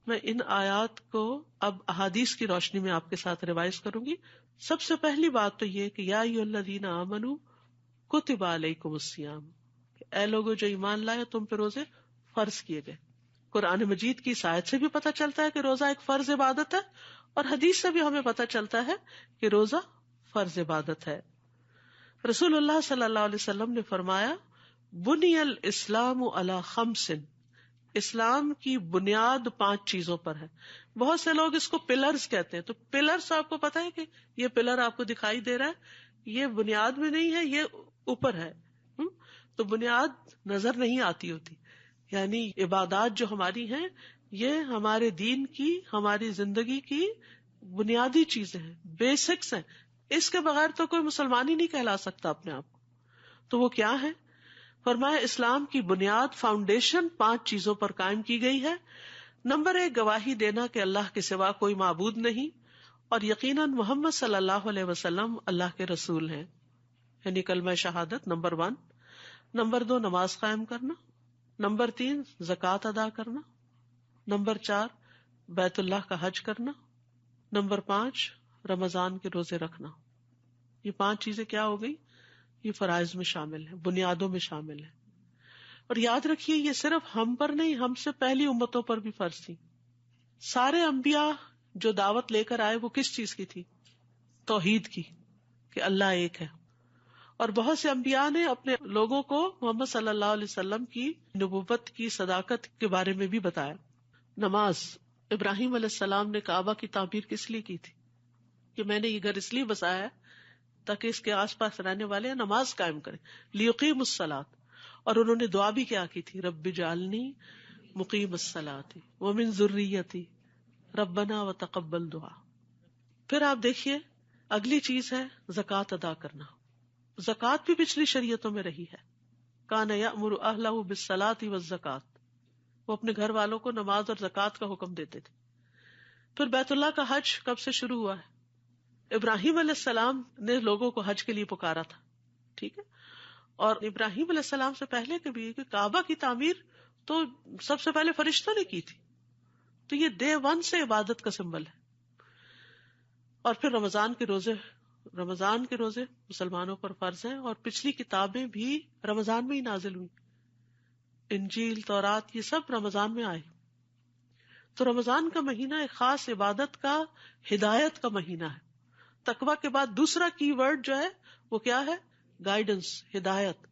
میں ان آیات کو اب احادیث کی روشنی میں آپ کے ساتھ ریوائز کروں گی. سب سے پہلی بات تو یہ کہ یا ایھا الذین آمنوا کتب علیکم الصیام، اے لوگو جو ایمان لائے تم پہ روزے فرض کیے گئے. قرآن مجید کی اس آیت سے بھی پتہ چلتا ہے کہ روزہ ایک فرض عبادت ہے، اور حدیث سے بھی ہمیں پتہ چلتا ہے کہ روزہ فرض عبادت ہے. رسول اللہ صلی اللہ علیہ وسلم نے فرمایا بنی الاسلام علی خمس، اسلام کی بنیاد 5 چیزوں پر ہے. بہت سے لوگ اس کو پلرز کہتے ہیں، تو پلرز آپ کو پتا ہے کہ یہ پلر آپ کو دکھائی دے رہا ہے، یہ بنیاد میں نہیں ہے، یہ اوپر ہے. تو بنیاد نظر نہیں آتی ہوتی، یعنی عبادات جو ہماری ہیں یہ ہمارے دین کی، ہماری زندگی کی بنیادی چیزیں ہیں، بیسکس ہیں. اس کے بغیر تو کوئی مسلمان ہی نہیں کہلا سکتا اپنے آپ کو. تو وہ کیا ہے؟ فرمایا اسلام کی بنیاد، فاؤنڈیشن 5 چیزوں پر قائم کی گئی ہے. نمبر 1، گواہی دینا کہ اللہ کے سوا کوئی معبود نہیں، اور یقیناً محمد صلی اللہ علیہ وسلم اللہ کے رسول ہیں، یعنی کلمہ شہادت نمبر 1. نمبر 2، نماز قائم کرنا. نمبر 3، زکوٰۃ ادا کرنا. نمبر 4، بیت اللہ کا حج کرنا. نمبر 5، رمضان کے روزے رکھنا. یہ 5 چیزیں کیا ہو گئی؟ یہ فرائض میں شامل ہیں، بنیادوں میں شامل ہیں. اور یاد رکھیے یہ صرف ہم پر نہیں، ہم سے پہلی امتوں پر بھی فرض تھی. سارے انبیاء جو دعوت لے کر آئے وہ کس چیز کی تھی؟ توحید کی، کہ اللہ ایک ہے. اور بہت سے انبیاء نے اپنے لوگوں کو محمد صلی اللہ علیہ وسلم کی نبوت کی صداقت کے بارے میں بھی بتایا. نماز، ابراہیم علیہ السلام نے کعبہ کی تعمیر کس لیے کی تھی؟ کہ میں نے یہ گھر اس لیے بسایا ہے تاکہ اس کے آس پاس رہنے والے نماز قائم کریں، لیقیموا الصلاۃ. اور انہوں نے دعا بھی کیا کی تھی؟ رب اجعلنی مقیم الصلاۃ ومن ذریتی ربنا وتقبل دعا. پھر آپ دیکھیے اگلی چیز ہے زکوٰۃ ادا کرنا. زکوٰۃ بھی پچھلی شریعتوں میں رہی ہے. کان یأمر اہلہ بالصلاۃ والزکوٰۃ، وہ اپنے گھر والوں کو نماز اور زکوٰۃ کا حکم دیتے تھے. پھر بیت اللہ کا حج کب سے شروع ہوا ہے؟ ابراہیم علیہ السلام نے لوگوں کو حج کے لیے پکارا تھا، ٹھیک ہے. اور ابراہیم علیہ السلام سے پہلے کے بھی کعبہ کی تعمیر تو سب سے پہلے فرشتوں نے کی تھی. تو یہ ڈے 1 سے عبادت کا سمبل ہے. اور پھر رمضان کے روزے مسلمانوں پر فرض ہیں، اور پچھلی کتابیں بھی رمضان میں ہی نازل ہوئی. انجیل، تورات، یہ سب رمضان میں آئے. تو رمضان کا مہینہ ایک خاص عبادت کا، ہدایت کا مہینہ ہے. تقویٰ کے بعد دوسرا کی ورڈ جو ہے وہ کیا ہے؟ گائیڈنس، ہدایت.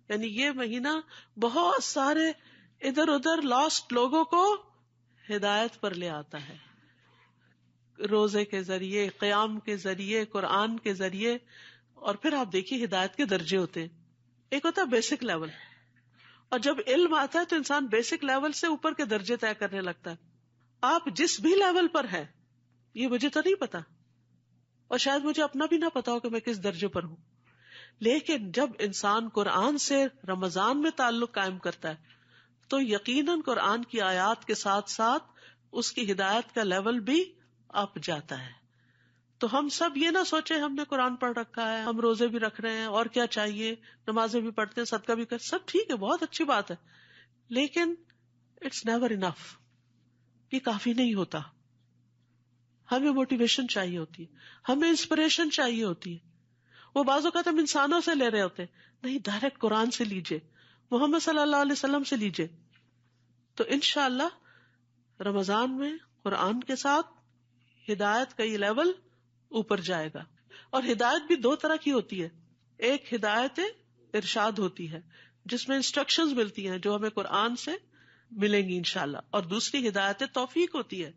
یعنی یہ مہینہ بہت سارے ادھر ادھر لاسٹ لوگوں کو ہدایت پر لے آتا ہے، روزے کے ذریعے، قیام کے ذریعے، قرآن کے ذریعے. اور پھر آپ دیکھیے ہدایت کے درجے ہوتے ہیں. ایک ہوتا ہے بیسک لیول، اور جب علم آتا ہے تو انسان بیسک لیول سے اوپر کے درجے طے کرنے لگتا ہے. آپ جس بھی لیول پر ہے، یہ مجھے تو نہیں پتا، اور شاید مجھے اپنا بھی نہ پتا ہو کہ میں کس درجے پر ہوں، لیکن جب انسان قرآن سے رمضان میں تعلق قائم کرتا ہے تو یقیناً قرآن کی آیات کے ساتھ ساتھ اس کی ہدایت کا لیول بھی اپ جاتا ہے. تو ہم سب یہ نہ سوچیں ہم نے قرآن پڑھ رکھا ہے، ہم روزے بھی رکھ رہے ہیں، اور کیا چاہیے، نمازیں بھی پڑھتے ہیں، صدقہ بھی کرتے، سب ٹھیک ہے، بہت اچھی بات ہے، لیکن اٹس نیور انف. یہ کافی نہیں ہوتا. ہمیں موٹیویشن چاہیے ہوتی ہے، ہمیں انسپریشن چاہیے ہوتی ہے. وہ بعض اوقات ہم انسانوں سے لے رہے ہوتے ہیں، نہیں، ڈائریکٹ قرآن سے لیجئے، محمد صلی اللہ علیہ وسلم سے لیجئے. تو انشاءاللہ رمضان میں قرآن کے ساتھ ہدایت کا یہ لیول اوپر جائے گا. اور ہدایت بھی 2 طرح کی ہوتی ہے. ایک ہدایت ارشاد ہوتی ہے جس میں انسٹرکشنز ملتی ہیں جو ہمیں قرآن سے ملیں گی انشاءاللہ، اور دوسری ہدایت توفیق ہوتی ہے.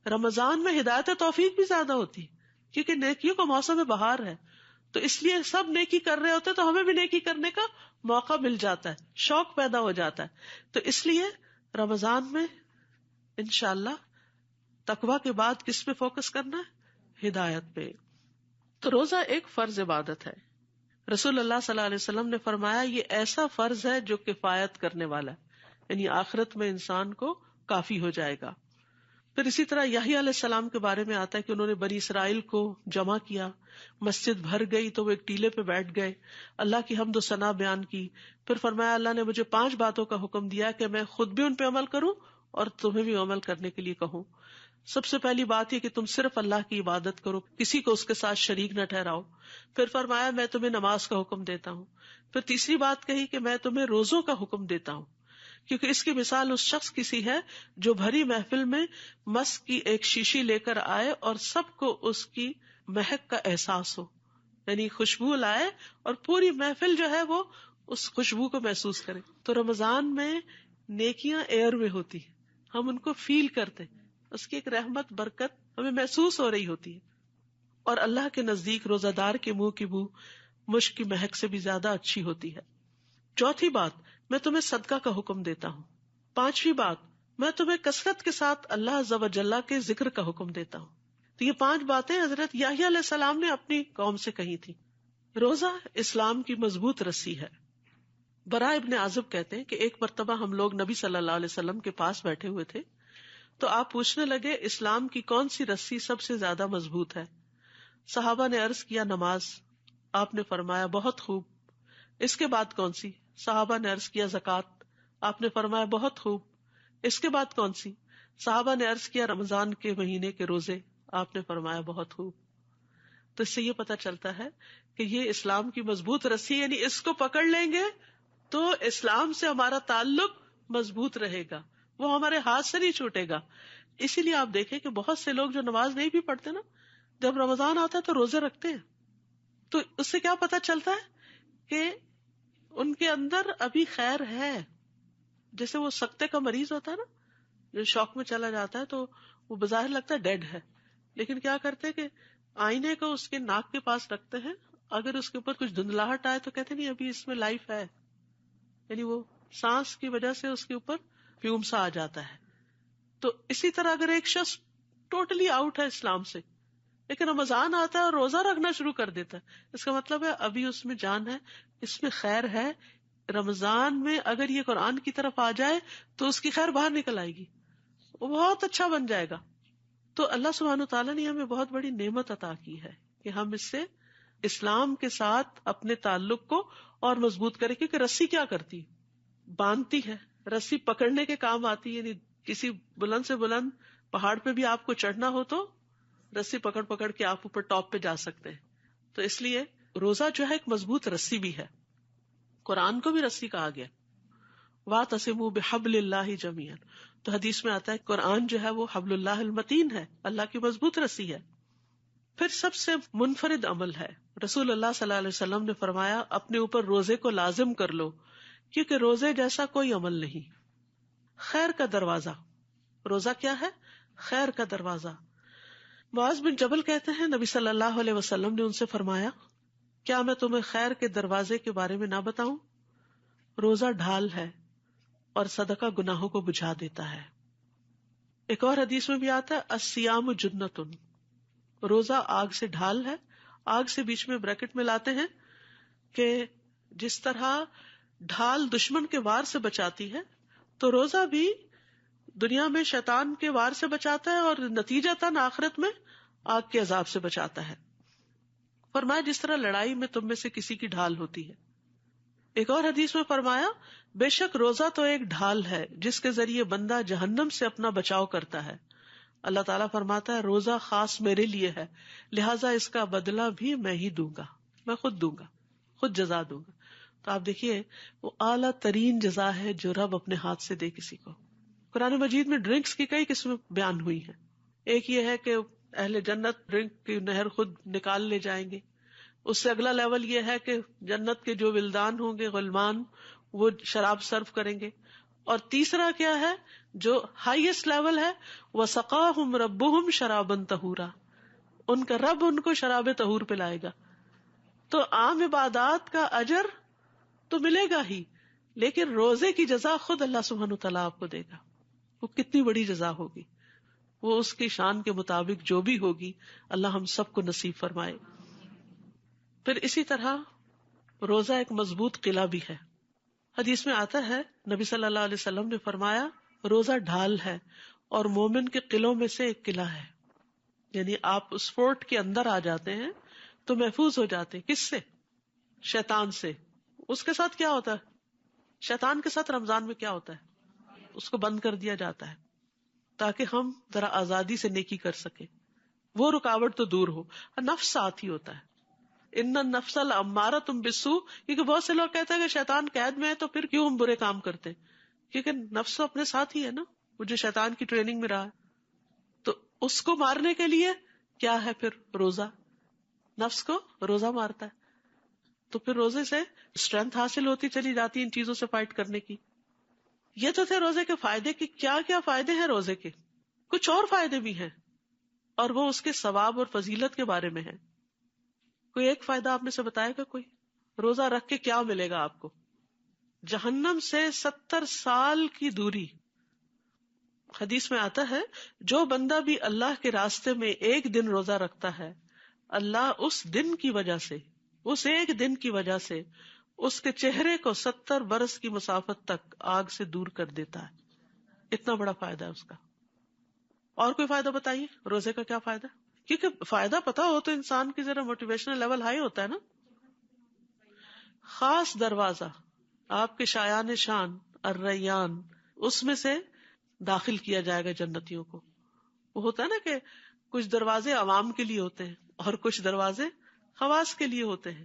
رمضان میں ہدایت توفیق بھی زیادہ ہوتی ہے کیونکہ نیکیوں کا موسم بہار ہے، تو اس لیے سب نیکی کر رہے ہوتے تو ہمیں بھی نیکی کرنے کا موقع مل جاتا ہے، شوق پیدا ہو جاتا ہے. تو اس لیے رمضان میں انشاءاللہ تقویٰ کے بعد کس پہ فوکس کرنا ہے؟ ہدایت پہ. تو روزہ ایک فرض عبادت ہے. رسول اللہ صلی اللہ علیہ وسلم نے فرمایا یہ ایسا فرض ہے جو کفایت کرنے والا ہے، یعنی آخرت میں انسان کو کافی ہو جائے گا. پھر اسی طرح یحییٰ علیہ السلام کے بارے میں آتا ہے کہ انہوں نے بنی اسرائیل کو جمع کیا، مسجد بھر گئی تو وہ ایک ٹیلے پہ بیٹھ گئے، اللہ کی حمد و ثنا بیان کی. پھر فرمایا اللہ نے مجھے 5 باتوں کا حکم دیا کہ میں خود بھی ان پہ عمل کروں اور تمہیں بھی عمل کرنے کے لیے کہوں. سب سے پہلی بات یہ کہ تم صرف اللہ کی عبادت کرو، کسی کو اس کے ساتھ شریک نہ ٹھہراؤ. پھر فرمایا میں تمہیں نماز کا حکم دیتا ہوں. پھر تیسری بات کہی کہ میں تمہیں روزوں کا حکم دیتا ہوں، کیونکہ اس کی مثال اس شخص کی سی ہے جو بھری محفل میں مس کی ایک شیشی لے کر آئے اور سب کو اس کی مہک کا احساس ہو، یعنی خوشبو لائے اور پوری محفل جو ہے وہ اس خوشبو کو محسوس کرے. تو رمضان میں نیکیاں ایئر میں ہوتی ہیں، ہم ان کو فیل کرتے ہیں، اس کی ایک رحمت برکت ہمیں محسوس ہو رہی ہوتی ہے. اور اللہ کے نزدیک روزہ دار کے منہ کی بو مشک کی مہک سے بھی زیادہ اچھی ہوتی ہے. چوتھی بات، میں تمہیں صدقہ کا حکم دیتا ہوں. پانچویں بات، میں تمہیں کثرت کے ساتھ اللہ عز و جل کے ذکر کا حکم دیتا ہوں. تو یہ 5 باتیں حضرت یحییٰ علیہ السلام نے اپنی قوم سے کہی تھی. روزہ اسلام کی مضبوط رسی ہے. براء ابن عازب کہتے ہیں کہ ایک مرتبہ ہم لوگ نبی صلی اللہ علیہ وسلم کے پاس بیٹھے ہوئے تھے تو آپ پوچھنے لگے اسلام کی کون سی رسی سب سے زیادہ مضبوط ہے؟ صحابہ نے عرض کیا نماز. آپ نے فرمایا بہت خوب. اس کے بعد کون سی؟ صحابہ نے عرض کیا زکوٰۃ. آپ نے فرمایا بہت خوب. اس کے بعد کون سی؟ صحابہ نے عرض کیا رمضان کے مہینے کے روزے. آپ نے فرمایا بہت خوب. تو اس سے یہ پتہ چلتا ہے کہ یہ اسلام کی مضبوط رسی، یعنی اس کو پکڑ لیں گے تو اسلام سے ہمارا تعلق مضبوط رہے گا، وہ ہمارے ہاتھ سے نہیں چھوٹے گا. اسی لیے آپ دیکھیں کہ بہت سے لوگ جو نماز نہیں بھی پڑھتے نا، جب رمضان آتا ہے تو روزے رکھتے ہیں. تو اس سے کیا پتہ چلتا ہے کہ ان کے اندر ابھی خیر ہے. جیسے وہ سکتے کا مریض ہوتا ہے نا، جو شوق میں چلا جاتا ہے تو وہ بظاہر لگتا ہے ڈیڈ ہے، لیکن کیا کرتے کہ آئینے کو اس کے ناک کے پاس رکھتے ہیں، اگر اس کے اوپر کچھ دھندلاہٹ آئے تو کہتے نہیں ابھی اس میں لائف ہے، یعنی وہ سانس کی وجہ سے اس کے اوپر فیوم سا آ جاتا ہے. تو اسی طرح اگر ایک شخص ٹوٹلی آؤٹ ہے اسلام سے لیکن رمضان آتا ہے اور روزہ رکھنا شروع کر دیتا ہے، اس کا مطلب ہے ابھی اس میں جان ہے، اس میں خیر ہے. رمضان میں اگر یہ قرآن کی طرف آ جائے تو اس کی خیر باہر نکل آئے گی، وہ بہت اچھا بن جائے گا. تو اللہ سبحانہ وتعالیٰ نے ہمیں بہت بڑی نعمت عطا کی ہے کہ ہم اس سے اسلام کے ساتھ اپنے تعلق کو اور مضبوط کریں. کیونکہ رسی کیا کرتی ہے؟ باندھتی ہے. رسی پکڑنے کے کام آتی ہے، یعنی کسی بلند سے بلند پہاڑ پہ بھی آپ کو چڑھنا ہو تو رسی پکڑ پکڑ کے آپ اوپر ٹاپ پہ جا سکتے ہیں. تو اس لیے روزہ جو ہے ایک مضبوط رسی بھی ہے. قرآن کو بھی رسی کہا گیا، وَاعْتَصِمُوا بِحَبْلِ اللَّهِ جَمِيعًا. تو حدیث میں آتا ہے قرآن جو ہے وہ حبل اللہ المتین ہے، اللہ کی مضبوط رسی ہے. پھر سب سے منفرد عمل ہے. رسول اللہ صلی اللہ علیہ وسلم نے فرمایا اپنے اوپر روزے کو لازم کر لو، کیونکہ روزے جیسا کوئی عمل نہیں. خیر کا دروازہ. روزہ کیا ہے؟ خیر کا دروازہ. معاذ بن جبل کہتے ہیں نبی صلی اللہ علیہ وسلم نے ان سے فرمایا کیا میں تمہیں خیر کے دروازے کے بارے میں نہ بتاؤں؟ روزہ ڈھال ہے اور صدقہ گناہوں کو بجھا دیتا ہے. ایک اور حدیث میں بھی آتا ہے الصیام جنتن، روزہ آگ سے ڈھال ہے. آگ سے بیچ میں بریکٹ میں لاتے ہیں کہ جس طرح ڈھال دشمن کے وار سے بچاتی ہے تو روزہ بھی دنیا میں شیطان کے وار سے بچاتا ہے اور نتیجتاً آخرت میں آگ کے عذاب سے بچاتا ہے. فرمایا جس طرح لڑائی میں تم میں سے کسی کی ڈھال ہوتی ہے. ایک اور حدیث میں فرمایا بے شک روزہ تو ایک ڈھال ہے جس کے ذریعے بندہ جہنم سے اپنا بچاؤ کرتا ہے. اللہ تعالیٰ فرماتا ہے روزہ خاص میرے لیے ہے، لہٰذا اس کا بدلہ بھی میں ہی دوں گا، میں خود دوں گا، خود جزا دوں گا. تو آپ دیکھیے وہ اعلیٰ ترین جزا ہے جو رب اپنے ہاتھ سے دے کسی کو. قرآن مجید میں ڈرنکس کی کئی قسمیں بیان ہوئی ہیں. ایک یہ ہے کہ اہل جنت ڈرنک کی نہر خود نکال لے جائیں گے. اس سے اگلا لیول یہ ہے کہ جنت کے جو ولدان ہوں گے غلمان وہ شراب سرو کریں گے. اور تیسرا کیا ہے جو ہائیسٹ لیول ہے وَسَقَاهُمْ رَبُّهُمْ شَرَابًا طَهُورًا، ان کا رب ان کو شراب طہور پلائے گا. تو عام عبادات کا اجر تو ملے گا ہی، لیکن روزے کی جزا خود اللہ سبحانہ وتعالیٰ آپ کو دے گا. وہ کتنی بڑی جزا ہوگی، وہ اس کی شان کے مطابق جو بھی ہوگی اللہ ہم سب کو نصیب فرمائے. پھر اسی طرح روزہ ایک مضبوط قلعہ بھی ہے. حدیث میں آتا ہے نبی صلی اللہ علیہ وسلم نے فرمایا روزہ ڈھال ہے اور مومن کے قلعوں میں سے ایک قلعہ ہے. یعنی آپ اس فورٹ کے اندر آ جاتے ہیں تو محفوظ ہو جاتے ہیں. کس سے؟ شیطان سے. اس کے ساتھ کیا ہوتا ہے؟ شیطان کے ساتھ رمضان میں کیا ہوتا ہے؟ اس کو بند کر دیا جاتا ہے. تاکہ ہم ذرا آزادی سے نیکی کر سکیں. وہ رکاوٹ تو دور ہو. نفس ساتھ ہی ہوتا ہے. ان النفس لامارۃ بالسوء، کیونکہ بہت سے لوگ کہتے ہیں کہ شیطان قید میں ہے تو پھر کیوں ہم برے کام کرتے ہیں، کیونکہ نفس تو اپنے ساتھ ہی ہے نا، وہ جو شیطان کی ٹریننگ میں رہا ہے. تو اس کو مارنے کے لیے کیا ہے پھر روزہ. نفس کو روزہ مارتا ہے. تو پھر روزے سے اسٹرینتھ حاصل ہوتی چلی جاتی ان چیزوں سے فائٹ کرنے کی. یہ تو تھے روزے کے فائدے. کہ کیا کیا فائدے ہیں روزے کے. کچھ اور فائدے بھی ہیں اور وہ اس کے ثواب اور فضیلت کے بارے میں ہے. کوئی ایک فائدہ آپ میں سے بتائے گا کوئی؟ روزہ رکھ کے کیا ملے گا آپ کو؟ جہنم سے 70 سال کی دوری. حدیث میں آتا ہے جو بندہ بھی اللہ کے راستے میں ایک دن روزہ رکھتا ہے، اللہ اس دن کی وجہ سے، اس ایک دن کی وجہ سے اس کے چہرے کو 70 برس کی مسافت تک آگ سے دور کر دیتا ہے. اتنا بڑا فائدہ ہے اس کا. اور کوئی فائدہ بتائیے روزے کا کیا فائدہ؟ کیونکہ فائدہ پتا ہو تو انسان کی ذرا موٹیویشنل لیول ہائی ہوتا ہے نا. خاص دروازہ آپ کے شایان شان الریان، اس میں سے داخل کیا جائے گا جنتیوں کو. وہ ہوتا ہے نا کہ کچھ دروازے عوام کے لیے ہوتے ہیں اور کچھ دروازے خواص کے لیے ہوتے ہیں.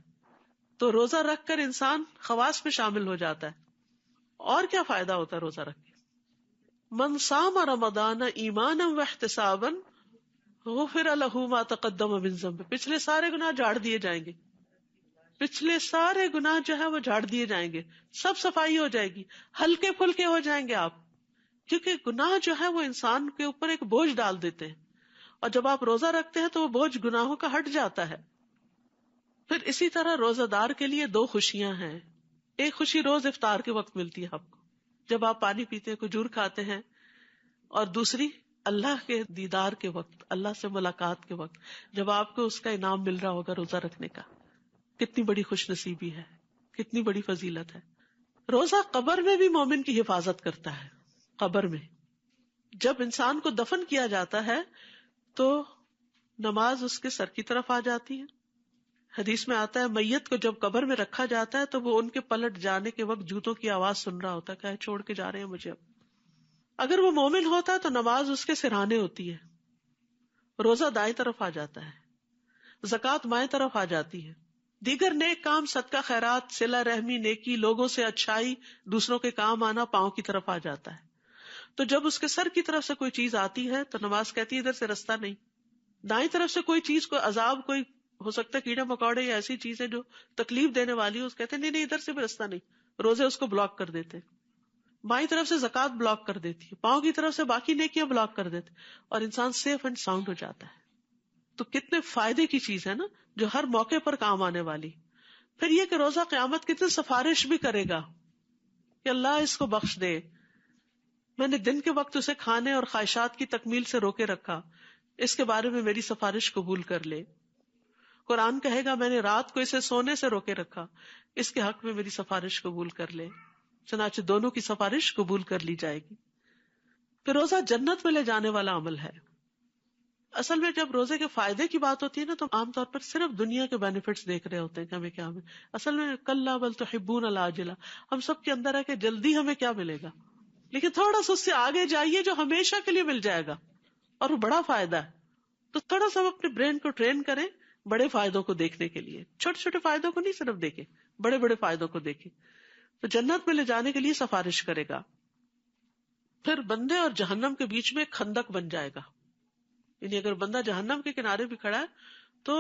تو روزہ رکھ کر انسان خواص میں شامل ہو جاتا ہے. اور کیا فائدہ ہوتا ہے روزہ رکھ کے؟ من صام رمضان ایمانا واحتسابا غفر له ما تقدم من ذنبه. پچھلے سارے گناہ جھاڑ دیے جائیں گے. پچھلے سارے گناہ جو ہے وہ جھاڑ دیے جائیں گے. سب صفائی ہو جائے گی. ہلکے پھلکے ہو جائیں گے آپ. کیونکہ گناہ جو ہے وہ انسان کے اوپر ایک بوجھ ڈال دیتے ہیں، اور جب آپ روزہ رکھتے ہیں تو وہ بوجھ گناہوں کا ہٹ جاتا ہے. پھر اسی طرح روزہ دار کے لیے 2 خوشیاں ہیں. ایک خوشی روز افطار کے وقت ملتی ہے آپ کو، جب آپ پانی پیتے ہیں، کھجور کھاتے ہیں. اور دوسری اللہ کے دیدار کے وقت، اللہ سے ملاقات کے وقت، جب آپ کو اس کا انعام مل رہا ہوگا روزہ رکھنے کا. کتنی بڑی خوش نصیبی ہے، کتنی بڑی فضیلت ہے. روزہ قبر میں بھی مومن کی حفاظت کرتا ہے. قبر میں جب انسان کو دفن کیا جاتا ہے تو نماز اس کے سر کی طرف آ جاتی ہے. حدیث میں آتا ہے میت کو جب قبر میں رکھا جاتا ہے تو وہ ان کے پلٹ جانے کے وقت جوتوں کی آواز سن رہا ہوتا ہے کہ چھوڑ کے جا رہے ہیں مجھے. اب اگر وہ مومن ہوتا ہے تو نماز اس کے سرہانے ہوتی ہے. روزہ دائیں طرف آ جاتا ہے، زکوٰۃ بائیں طرف آ جاتی ہے. دیگر نیک کام، صدقہ خیرات، صلہ رحمی، نیکی، لوگوں سے اچھائی، دوسروں کے کام آنا پاؤں کی طرف آ جاتا ہے. تو جب اس کے سر کی طرف سے کوئی چیز آتی ہے تو نماز کہتی ہے ادھر سے رستہ نہیں. دائیں طرف سے کوئی چیز، کوئی عذاب، کوئی ہو سکتا ہے کیڑے مکوڑے یا ایسی چیزیں جو تکلیف دینے والی ہو، اس کہتے ہیں نہیں ادھر سے بھی رستہ نہیں. روزے اس کو بلاک کر دیتے. بائیں طرف سے زکوٰۃ بلاک کر دیتی ہے، پاؤں کی طرف سے باقی نیکیاں بلاک کر دیتے، اور انسان سیف اینڈ ساؤنڈ ہو جاتا ہے. تو کتنے فائدے کی چیز ہے نا، جو ہر موقع پر کام آنے والی. پھر یہ کہ روزہ قیامت کتنی سفارش بھی کرے گا کہ اللہ اس کو بخش دے، میں نے دن کے وقت اسے کھانے اور خواہشات کی تکمیل سے روکے رکھا، اس کے بارے میں میری سفارش قبول کر لے. قرآن کہے گا میں نے رات کو اسے سونے سے روکے رکھا، اس کے حق میں میری سفارش قبول کر لے. چنانچہ دونوں کی سفارش قبول کر لی جائے گی. پھر روزہ جنت میں لے جانے والا عمل ہے. اصل میں جب روزے کے فائدے کی بات ہوتی ہے نا تو عام طور پر صرف دنیا کے بینیفٹس دیکھ رہے ہوتے ہیں کہ ہمیں کیا ملے. اصل میں کلا بل تحبون العاجلہ، ہم سب کے اندر ہے کہ جلدی ہمیں کیا ملے گا، لیکن تھوڑا سا اس سے آگے جائیے جو ہمیشہ کے لیے مل جائے گا اور وہ بڑا فائدہ ہے. تو تھوڑا سا اپنے برین کو ٹرین کریں بڑے فائدوں کو دیکھنے کے لیے. چھوٹے چھوٹے فائدوں کو نہیں صرف دیکھیں، بڑے بڑے فائدوں کو دیکھیں. تو جنت میں لے جانے کے لیے سفارش کرے گا. پھر بندے اور جہنم کے بیچ میں ایک خندق بن جائے گا. یعنی اگر بندہ جہنم کے کنارے بھی کھڑا ہے تو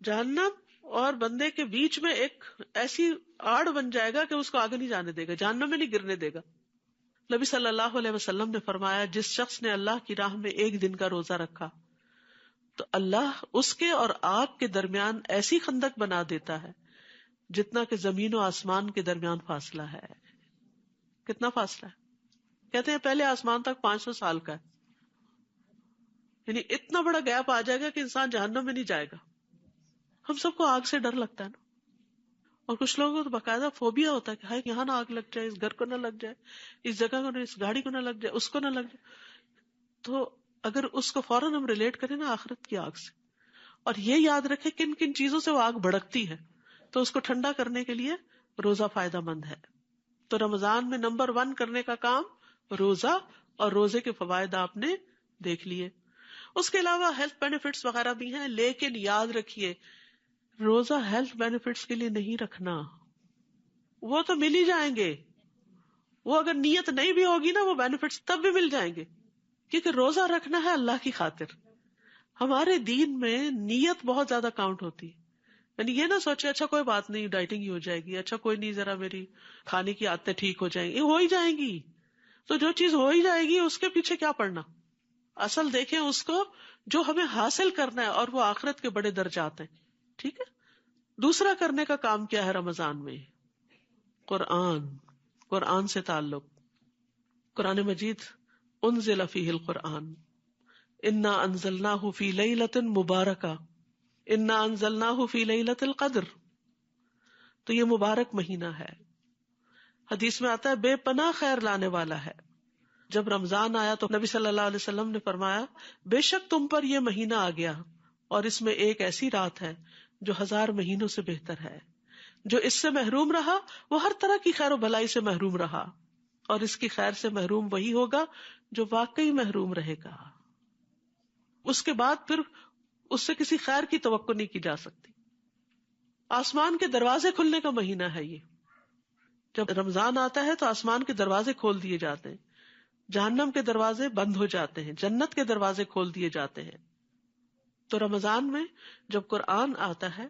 جہنم اور بندے کے بیچ میں ایک ایسی آڑ بن جائے گا کہ اس کو آگے نہیں جانے دے گا، جہنم میں نہیں گرنے دے گا. نبی صلی اللہ علیہ وسلم نے فرمایا جس شخص نے اللہ کی راہ میں ایک دن کا روزہ رکھا تو اللہ اس کے اور آگ کے درمیان ایسی خندق بنا دیتا ہے جتنا کہ زمین و آسمان کے درمیان فاصلہ ہے. کتنا فاصلہ ہے؟ کہتے ہیں پہلے آسمان تک 500 سال کا ہے. یعنی اتنا بڑا گیپ آ جائے گا کہ انسان جہنم میں نہیں جائے گا. ہم سب کو آگ سے ڈر لگتا ہے نا، اور کچھ لوگوں کو تو باقاعدہ فوبیا ہوتا ہے کہ ہائے یہاں نہ آگ لگ جائے، اس گھر کو نہ لگ جائے، اس جگہ کو نہ، اس گاڑی کو نہ لگ جائے، اس کو نہ لگ جائے. تو اگر اس کو فوراً ہم ریلیٹ کریں نا آخرت کی آگ سے، اور یہ یاد رکھے کن کن چیزوں سے وہ آگ بھڑکتی ہے، تو اس کو ٹھنڈا کرنے کے لیے روزہ فائدہ مند ہے. تو رمضان میں نمبر 1 کرنے کا کام روزہ اور روزے کے فوائد آپ نے دیکھ لیے. اس کے علاوہ ہیلتھ بینیفٹس وغیرہ بھی ہیں، لیکن یاد رکھیے روزہ ہیلتھ بینیفٹس کے لیے نہیں رکھنا. وہ تو مل ہی جائیں گے، وہ اگر نیت نہیں بھی ہوگی نا وہ بینیفٹس تب بھی مل جائیں گے، کیونکہ روزہ رکھنا ہے اللہ کی خاطر. ہمارے دین میں نیت بہت زیادہ کاؤنٹ ہوتی ہے. یعنی یہ نہ سوچے اچھا کوئی بات نہیں ڈائٹنگ ہی ہو جائے گی، اچھا کوئی نہیں ذرا میری کھانے کی عادتیں ٹھیک ہو جائیں گی. ہو ہی جائیں گی. تو جو چیز ہو ہی جائے گی اس کے پیچھے کیا پڑنا. اصل دیکھیں اس کو جو ہمیں حاصل کرنا ہے، اور وہ آخرت کے بڑے درجات ہیں. ٹھیک ہے. دوسرا کرنے کا کام کیا ہے رمضان میں؟ قرآن سے تعلق. قرآن مجید انزل فیہ القرآن انا انزلناہ فی لیلۃ مبارکہ انا انزلناہ فی لیلۃ القدر. تو یہ مبارک مہینہ ہے. حدیث میں آتا ہے بے پناہ خیر لانے والا ہے. جب رمضان آیا تو نبی صلی اللہ علیہ وسلم نے فرمایا بے شک تم پر یہ مہینہ آ گیا اور اس میں ایک ایسی رات ہے جو 1000 مہینوں سے بہتر ہے. جو اس سے محروم رہا وہ ہر طرح کی خیر و بھلائی سے محروم رہا، اور اس کی خیر سے محروم وہی ہوگا جو واقعی محروم رہے گا. اس کے بعد پھر اس سے کسی خیر کی توقع نہیں کی جا سکتی. آسمان کے دروازے کھلنے کا مہینہ ہے یہ. جب رمضان آتا ہے تو آسمان کے دروازے کھول دیے جاتے ہیں، جہنم کے دروازے بند ہو جاتے ہیں، جنت کے دروازے کھول دیے جاتے ہیں. تو رمضان میں جب قرآن آتا ہے،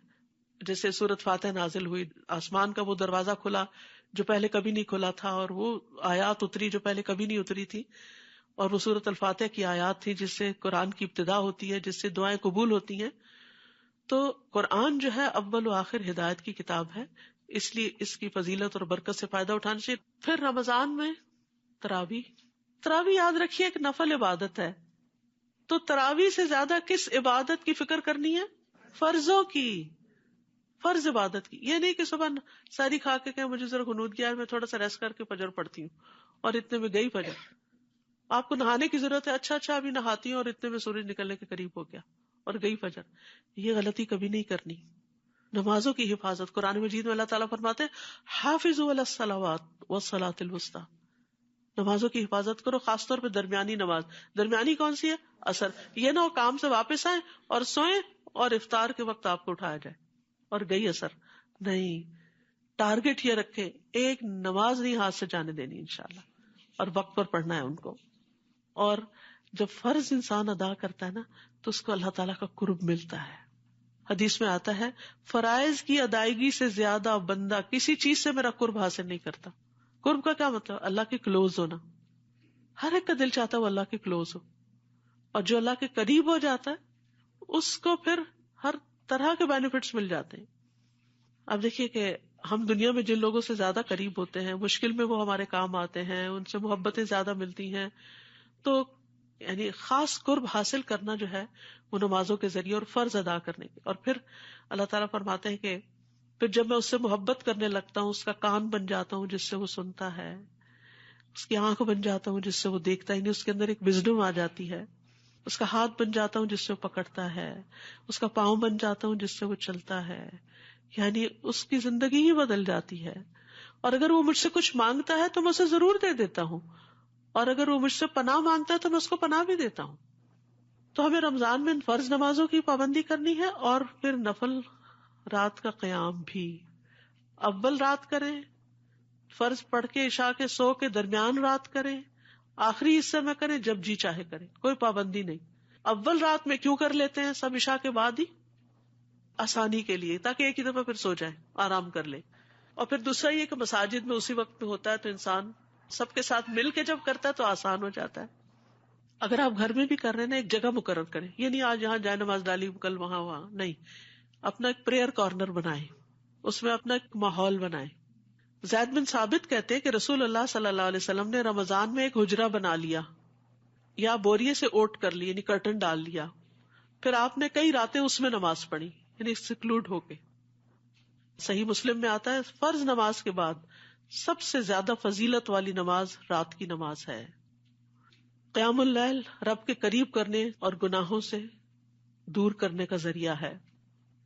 جیسے سورۃ فاتح نازل ہوئی، آسمان کا وہ دروازہ کھلا جو پہلے کبھی نہیں کھلا تھا، اور وہ آیات اتری جو پہلے کبھی نہیں اتری تھی، اور وہ سورۃ الفاتح کی آیات تھی جس سے قرآن کی ابتدا ہوتی ہے، جس سے دعائیں قبول ہوتی ہیں. تو قرآن جو ہے اول و آخر ہدایت کی کتاب ہے، اس لیے اس کی فضیلت اور برکت سے فائدہ اٹھانا چاہیے. پھر رمضان میں تراویح یاد رکھیے ایک نفل عبادت ہے. تو تراویح سے زیادہ کس عبادت کی فکر کرنی ہے؟ فرضوں کی، فرض عبادت کی. یہ نہیں کہ صبح ساری کھا کے کہ مجھے ذرا غنود کیا ہے میں تھوڑا سا ریسٹ کر کے فجر پڑھتی ہوں اور اتنے میں گئی فجر. آپ کو نہانے کی ضرورت ہے، اچھا ابھی نہاتی ہوں اور اتنے میں سورج نکلنے کے قریب ہو گیا اور گئی فجر. یہ غلطی کبھی نہیں کرنی. نمازوں کی حفاظت. قرآن مجید میں اللہ تعالیٰ فرماتے ہیں حافظوا علی الصلوات والصلاۃ الوسطی. نمازوں کی حفاظت کرو، خاص طور پہ درمیانی نماز. درمیانی کون سی ہے؟ عصر. یہ نہ ہو کام سے واپس آئیں اور سوئیں اور افطار کے وقت آپ کو اٹھایا جائے اور گئی عصر. نہیں، ٹارگٹ یہ رکھے ایک نماز نہیں ہاتھ سے جانے دینی انشاءاللہ، اور وقت پر پڑھنا ہے ان کو. اور جب فرض انسان ادا کرتا ہے نا تو اس کو اللہ تعالیٰ کا قرب ملتا ہے. حدیث میں آتا ہے فرائض کی ادائیگی سے زیادہ بندہ کسی چیز سے میرا قرب حاصل نہیں کرتا. قرب کا کیا مطلب؟ اللہ کے کلوز ہونا. ہر ایک کا دل چاہتا ہے وہ اللہ کے کلوز ہو، اور جو اللہ کے قریب ہو جاتا ہے اس کو پھر ہر طرح کے بینیفٹس مل جاتے ہیں. اب دیکھیے کہ ہم دنیا میں جن لوگوں سے زیادہ قریب ہوتے ہیں مشکل میں وہ ہمارے کام آتے ہیں، ان سے محبتیں زیادہ ملتی ہیں. تو یعنی خاص قرب حاصل کرنا جو ہے وہ نمازوں کے ذریعے اور فرض ادا کرنے کے. اور پھر اللہ تعالیٰ فرماتے ہیں کہ پھر جب میں اس سے محبت کرنے لگتا ہوں اس کا کان بن جاتا ہوں جس سے وہ سنتا ہے، اس کی آنکھ بن جاتا ہوں جس سے وہ دیکھتا ہے، یعنی اس کے اندر ایک وزڈم آ جاتی ہے. اس کا ہاتھ بن جاتا ہوں جس سے وہ پکڑتا ہے، اس کا پاؤں بن جاتا ہوں جس سے وہ چلتا ہے. یعنی اس کی زندگی ہی بدل جاتی ہے. اور اگر وہ مجھ سے کچھ مانگتا ہے تو میں اسے ضرور دے دیتا ہوں، اور اگر وہ مجھ سے پناہ مانگتا ہے تو میں اس کو پناہ بھی دیتا ہوں. تو ہمیں رمضان میں فرض نمازوں کی پابندی کرنی ہے، اور پھر نفل رات کا قیام بھی. اول رات کریں، فرض پڑھ کے عشاء کے سو کے درمیان رات کریں، آخری حصے میں کریں، جب جی چاہے کریں، کوئی پابندی نہیں. اول رات میں کیوں کر لیتے ہیں سب؟ عشاء کے بعد ہی آسانی کے لیے، تاکہ ایک ہی دفعہ پھر سو جائیں، آرام کر لیں. اور پھر دوسرا یہ کہ مساجد میں اسی وقت میں ہوتا ہے تو انسان سب کے ساتھ مل کے جب کرتا ہے تو آسان ہو جاتا ہے. اگر آپ گھر میں بھی کر رہے ہیں نا ایک جگہ مقرر کریں، یہ نہیں آج یہاں جائے نماز ڈالی کل وہاں نہیں. اپنا ایک پریئر کارنر بنائیں، اس میں اپنا ایک ماحول بنائیں. زید بن ثابت کہتے ہیں کہ رسول اللہ صلی اللہ علیہ وسلم نے رمضان میں ایک حجرہ بنا لیا یا بوریے سے اوٹ کر لی، یعنی کرٹن ڈال لیا. پھر آپ نے کئی راتیں اس میں نماز پڑھی، یعنی سیکلوڈ ہو کے. صحیح مسلم میں آتا ہے فرض نماز کے بعد سب سے زیادہ فضیلت والی نماز رات کی نماز ہے. قیام اللیل رب کے قریب کرنے اور گناہوں سے دور کرنے کا ذریعہ ہے.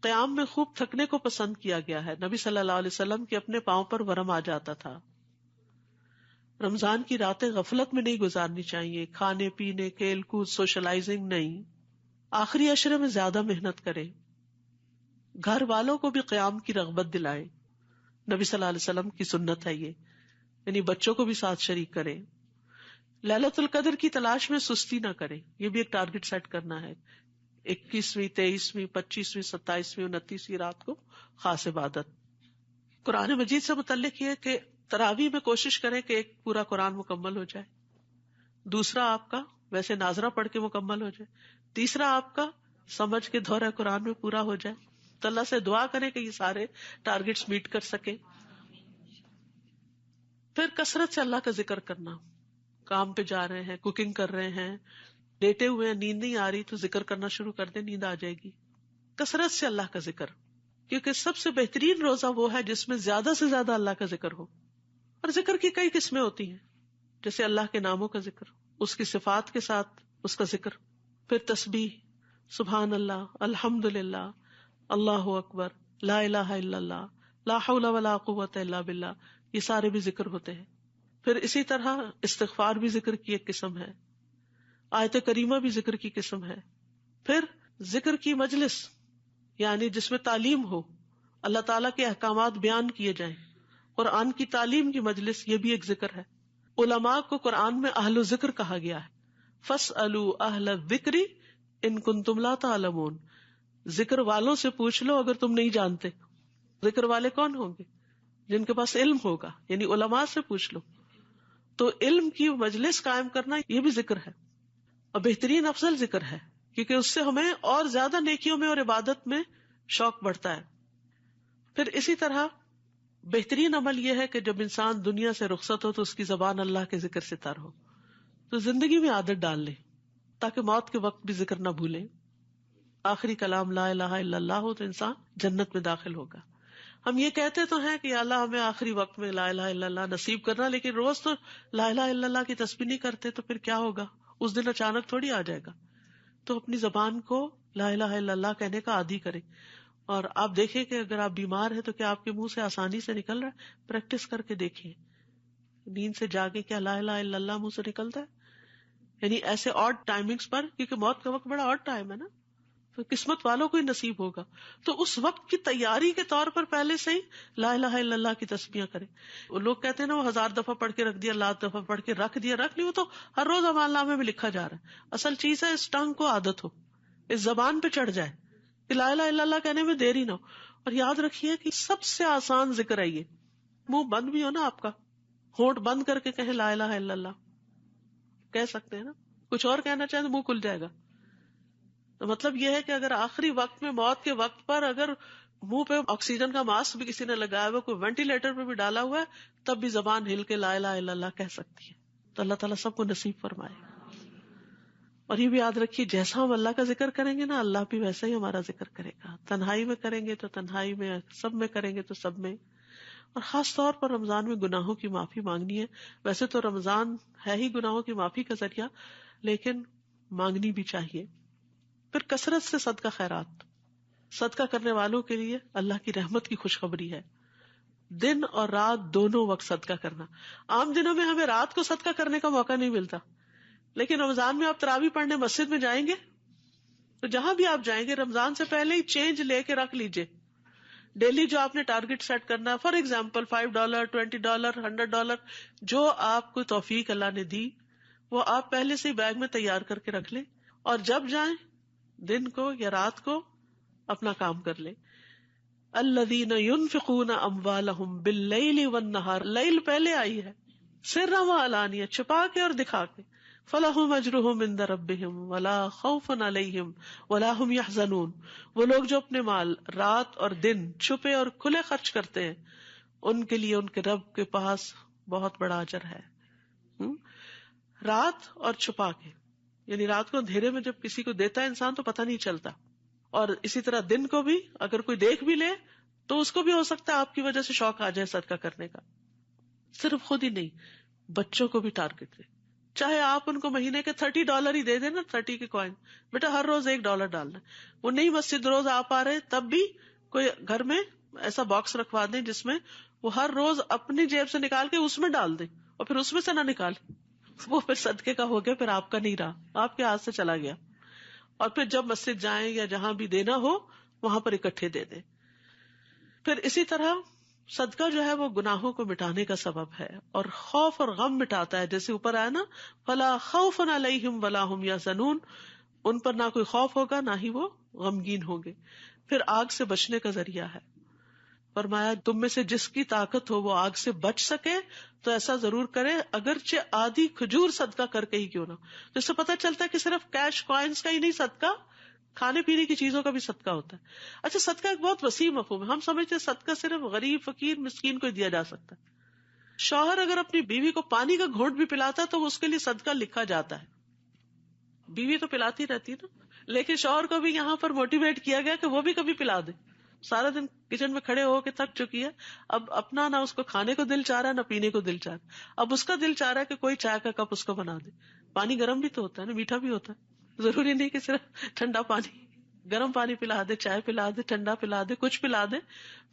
قیام میں خوب تھکنے کو پسند کیا گیا ہے. نبی صلی اللہ علیہ وسلم کے اپنے پاؤں پر ورم آ جاتا تھا. رمضان کی راتیں غفلت میں نہیں گزارنی چاہیے، کھانے پینے، کھیل کود، سوشلائزنگ نہیں. آخری عشرے میں زیادہ محنت کریں، گھر والوں کو بھی قیام کی رغبت دلائیں. نبی صلی اللہ علیہ وسلم کی سنت ہے یہ، یعنی بچوں کو بھی ساتھ شریک کریں. ليلۃ القدر کی تلاش میں سستی نہ کریں، یہ بھی ایک ٹارگٹ سیٹ کرنا ہے. 21ویں، 23ویں، 25ویں، 27ویں، 29ویں رات کو خاص عبادت. قرآن مجید سے متعلق یہ کہ تراویح میں کوشش کریں کہ ایک پورا قرآن مکمل ہو جائے. دوسرا آپ کا ویسے ناظرہ پڑھ کے مکمل ہو جائے. تیسرا آپ کا سمجھ کے دورہ قرآن میں پورا ہو جائے. تو اللہ سے دعا کریں کہ یہ سارے ٹارگٹس میٹ کر سکیں. پھر کثرت سے اللہ کا ذکر کرنا. کام پہ جا رہے ہیں، کوکنگ کر رہے ہیں، لیٹے ہوئے ہیں، نیند نہیں آ رہی تو ذکر کرنا شروع کر دیں، نیند آ جائے گی. کثرت سے اللہ کا ذکر، کیونکہ سب سے بہترین روزہ وہ ہے جس میں زیادہ سے زیادہ اللہ کا ذکر ہو. اور ذکر کی کئی قسمیں ہوتی ہیں، جیسے اللہ کے ناموں کا ذکر، اس کی صفات کے ساتھ اس کا ذکر. پھر تسبیح، سبحان اللہ، الحمد للہ، اللہ اکبر، لا الہ الا اللہ، لا حول ولا قوت الا باللہ، یہ سارے بھی ذکر ہوتے ہیں. پھر اسی طرح استغفار بھی ذکر کی ایک قسم ہے، آیت کریمہ بھی ذکر کی قسم ہے. پھر ذکر کی مجلس، یعنی جس میں تعلیم ہو، اللہ تعالیٰ کے احکامات بیان کیے جائیں، قرآن کی تعلیم کی مجلس، یہ بھی ایک ذکر ہے. علماء کو قرآن میں اہل ذکر کہا گیا ہے. فَاسْأَلُوا أَهْلَ الذِّكْرِ إِن كُنتُمْ لَا تَعْلَمُونَ، ذکر والوں سے پوچھ لو اگر تم نہیں جانتے. ذکر والے کون ہوں گے؟ جن کے پاس علم ہوگا، یعنی علماء سے پوچھ لو. تو علم کی مجلس قائم کرنا یہ بھی ذکر ہے، اور بہترین افضل ذکر ہے، کیونکہ اس سے ہمیں اور زیادہ نیکیوں میں اور عبادت میں شوق بڑھتا ہے. پھر اسی طرح بہترین عمل یہ ہے کہ جب انسان دنیا سے رخصت ہو تو اس کی زبان اللہ کے ذکر سے تر ہو. تو زندگی میں عادت ڈال لیں تاکہ موت کے وقت بھی ذکر نہ بھولیں. آخری کلام لا الہ الا اللہ ہو تو انسان جنت میں داخل ہوگا. ہم یہ کہتے تو ہیں کہ یا اللہ ہمیں آخری وقت میں لا الہ الا اللہ نصیب کرنا، لیکن روز تو لا الہ الا اللہ کی تسبیح نہیں کرتے، تو پھر کیا ہوگا؟ اس دن اچانک تھوڑی آ جائے گا. تو اپنی زبان کو لا الہ الا اللہ کہنے کا عادی کریں. اور آپ دیکھیں کہ اگر آپ بیمار ہیں تو کیا آپ کے منہ سے آسانی سے نکل رہا ہے؟ پریکٹس کر کے دیکھیں. نیند سے جاگے کیا لا الہ الا اللہ منہ سے نکلتا ہے؟ یعنی ایسے آڈ ٹائمنگز پر، کیونکہ موت کا وقت بڑا آڈ ٹائم ہے نا، تو قسمت والوں کو ہی نصیب ہوگا. تو اس وقت کی تیاری کے طور پر پہلے سے ہی لا الہ الا اللہ کی تسبیحاں کریں. وہ لوگ کہتے ہیں نا وہ 1000 دفعہ پڑھ کے رکھ دیا، 1,000 دفعہ پڑھ کے رکھ دیا، رکھ لی، وہ تو ہر روز عمل نامے میں لکھا جا رہا ہے. اصل چیز ہے اس ٹنگ کو عادت ہو، اس زبان پہ چڑھ جائے کہ لا الہ الا اللہ کہنے میں دیری نہ ہو. اور یاد رکھیے کہ سب سے آسان ذکر ہے یہ. منہ بند بھی ہو نا آپ کا، ہونٹ بند کر کے کہیں لا الہ الا اللہ کہہ سکتے ہیں نا. کچھ اور کہنا چاہیں تو منہ کھل جائے گا. تو مطلب یہ ہے کہ اگر آخری وقت میں، موت کے وقت پر، اگر منہ پہ آکسیجن کا ماسک بھی کسی نے لگایا ہوا، کوئی وینٹیلیٹر پہ بھی ڈالا ہوا ہے، تب بھی زبان ہل کے لا الہ الا اللہ کہہ سکتی ہے. تو اللہ تعالیٰ سب کو نصیب فرمائے. اور یہ بھی یاد رکھیے جیسا ہم اللہ کا ذکر کریں گے نا، اللہ بھی ویسا ہی ہمارا ذکر کرے گا. تنہائی میں کریں گے تو تنہائی میں، سب میں کریں گے تو سب میں. اور خاص طور پر رمضان میں گناہوں کی معافی مانگنی ہے. ویسے تو رمضان ہے ہی گناہوں کی معافی کا ذریعہ، لیکن مانگنی بھی چاہیے. پھر کثرت سے صدقہ خیرات، صدقہ کرنے والوں کے لیے اللہ کی رحمت کی خوشخبری ہے. دن اور رات دونوں وقت صدقہ کرنا. عام دنوں میں ہمیں رات کو صدقہ کرنے کا موقع نہیں ملتا، لیکن رمضان میں آپ تراویح پڑھنے مسجد میں جائیں گے تو جہاں بھی آپ جائیں گے رمضان سے پہلے ہی چینج لے کے رکھ لیجئے. ڈیلی جو آپ نے ٹارگٹ سیٹ کرنا ہے، فار ایگزامپل $5، $20، $100، جو آپ کو توفیق اللہ نے دی وہ آپ پہلے سے ہی بیگ میں تیار کر کے رکھ لیں، اور جب جائیں دن کو یا رات کو اپنا کام کر لیں. الذین ينفقون اموالهم باللیل والنہار، لیل پہلے آئی ہے، سرا وعلانیہ، چھپا کے اور دکھا کے. فلہم اجرہم عند ربہم ولا خوف علیہم ولا ہم یحزنون. وہ لوگ جو اپنے مال رات اور دن چھپے اور کھلے خرچ کرتے ہیں، ان کے لیے ان کے رب کے پاس بہت بڑا اجر ہے. رات اور چھپا کے، یعنی رات کو اندھیرے میں جب کسی کو دیتا ہے انسان تو پتہ نہیں چلتا، اور اسی طرح دن کو بھی اگر کوئی دیکھ بھی لے تو اس کو بھی ہو سکتا ہے آپ کی وجہ سے شوق آ جائے صدقہ کرنے کا. صرف خود ہی نہیں، بچوں کو بھی ٹارگٹ دے. چاہے آپ ان کو مہینے کے $30 ہی دے دیں نا، 30 کے کوائن، بیٹا ہر روز $1 ڈالنا. وہ نہیں مسجد روز آپ آ رہے تب بھی کوئی گھر میں ایسا باکس رکھوا دیں جس میں وہ ہر روز اپنی جیب سے نکال کے اس میں ڈال دیں، اور پھر اس میں سے نہ نکالے، وہ پھر صدقے کا ہو گیا، پھر آپ کا نہیں رہا، آپ کے ہاتھ سے چلا گیا. اور پھر جب مسجد جائیں یا جہاں بھی دینا ہو وہاں پر اکٹھے دے دیں. پھر اسی طرح صدقہ جو ہے وہ گناہوں کو مٹانے کا سبب ہے اور خوف اور غم مٹاتا ہے. جیسے اوپر آیا نا فلا خوف علیہم ولا ہم یحزنون، ان پر نہ کوئی خوف ہوگا نہ ہی وہ غمگین ہوں گے. پھر آگ سے بچنے کا ذریعہ ہے. فرمایا تم میں سے جس کی طاقت ہو وہ آگ سے بچ سکے تو ایسا ضرور کرے، اگرچہ آدھی کھجور صدقہ کر کے ہی کیوں نہ. تو اس سے پتہ چلتا ہے کہ صرف کیش کوائنس کا ہی نہیں صدقہ، کھانے پینے کی چیزوں کا بھی صدقہ ہوتا ہے. اچھا صدقہ ایک بہت وسیع مفہوم ہے. ہم سمجھتے ہیں صدقہ صرف غریب فقیر مسکین کو دیا جا سکتا ہے. شوہر اگر اپنی بیوی کو پانی کا گھونٹ بھی پلاتا ہے تو وہ اس کے لیے صدقہ لکھا جاتا ہے. بیوی تو پلاتی رہتی ہے نا، لیکن شوہر کو بھی یہاں پر موٹیویٹ کیا گیا کہ وہ بھی کبھی پلا دے. سارا دن کچن میں کھڑے ہو کے تھک چکی ہے، اب اپنا نہ اس کو کھانے کو دل چاہ رہا ہے نہ پینے کو دل چاہ رہا ہے. اب اس کا دل چاہ رہا ہے کہ کوئی چائے کا کپ اس کو بنا دے. پانی گرم بھی تو ہوتا ہے نا، میٹھا بھی ہوتا ہے، ضروری نہیں کہ صرف ٹھنڈا پانی. گرم پانی پلا دے، چائے پلا دے، ٹھنڈا پلا دے، کچھ پلا دے